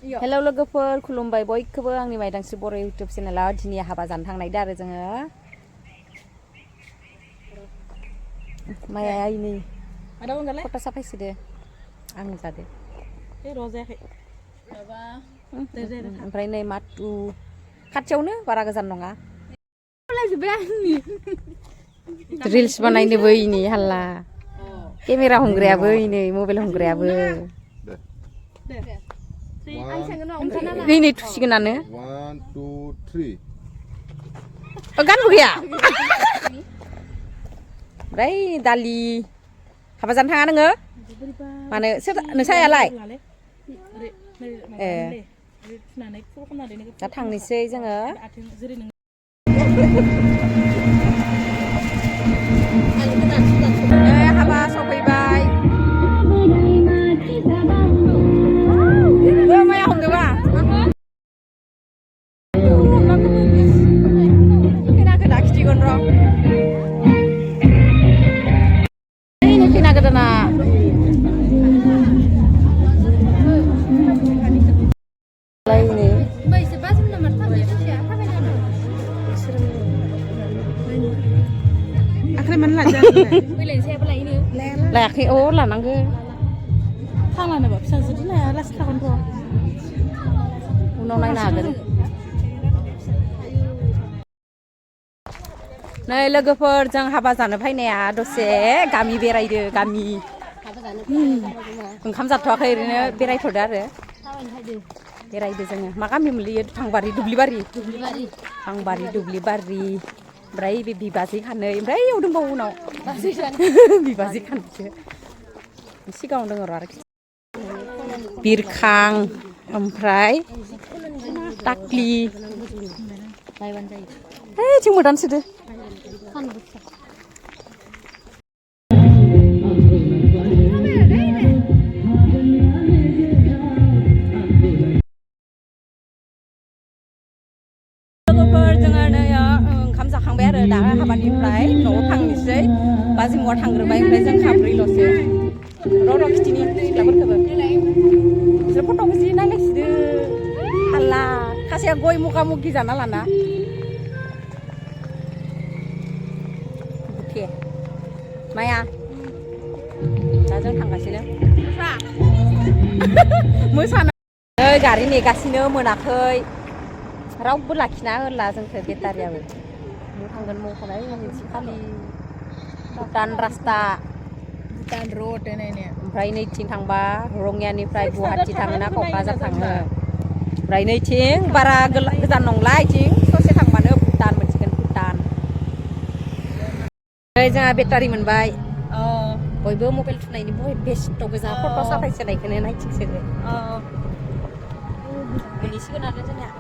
hello लोगोफोर खुलुमबाय बयखौबो आंनि मायदांस्रि बर' इउटुब चेनेलाव दिनै हाबा जानो थांनायदो आरो जोङो माया इनै फट' साफायसोदो आं जादो ओमफ्राय नै माथु खाथियावनो बारा गोजान नङा रिल्स बानायनोबो इनै हाल्ला केमेरा हमग्रायाबो इनै मबाइल हमग्रायाबो नै थुसिगोनानो 1 2 3 गानबो गैया ओमफ्राय दालि हाबा जानो थाङा नोङो मानो सोर नोंसायालाय ए दा थांनोसै जोङो हाबा सफैबाय माया हमदोंबा खैनाखौ लाखिथिगोन र' खैना गोदाना लायाखै अ लानांगौ थांलानोबा फिसाजोदि लाया लासै थागोन र' उनाव नायनो हागोन नै लोगोफोर जों हाबा जानो फैनाया दसे गामि बेरायदो गामि ओंखाम जाथ'वाखै ओरैनो बेरायथ'दो आरो बेरायदो जोङो मा गामि मोनलैयो थांबारि दुब्लिबारि थांबारि दुब्लिबारि ओमफ्राय बे बिबाजै खानै ओमफ्राय इयाव दंबावो उनाव बिबाजै खानैसो सिगाङाव दङ र' आरोखि बिरखां ओमफ्राय टाक्लि जों मोदान सोदो लोगोफोर जोङो नै ओंखाम जाखांबाय आरो दा हाबानिफ्राय न'आव थांनोसै बाजिमौआ थांग्रोबाय ओमफ्राय जों खाब्रैल'सो र' खिथिनि सिख्लाफोरखौबो बिसोर फट'खौ जि नायलायसिदो हाल्ला खासेया गय मुगा मुगि जाना लाना बुथे माया दा जों थांगासिनो मोसानो गारि नेगासिनो मोनाखै रावबो लाखिना होला जोंखौ बेटारियाबो मौ थांगोन मौ थानाय मोनसे खालि भुटान रास्ता भुटान रड नायनाया ओमफ्राय नैथिं थांबा रङियानिफ्राय गुवाहाटि थाङोना क'क्राझार थाङो ओमफ्राय नैथिं बारा गोजान नंला इथिं ससे थांबानो भुटान मोनसिगोन भुटान जोंहा बेटारि मोनबाय बयबो मबाइल थुनायनि बय बेस्थ' गोजा फट' साफायसोनायखौनो नायथिंसोगो मोनहैसिगोन आरो जोंनिया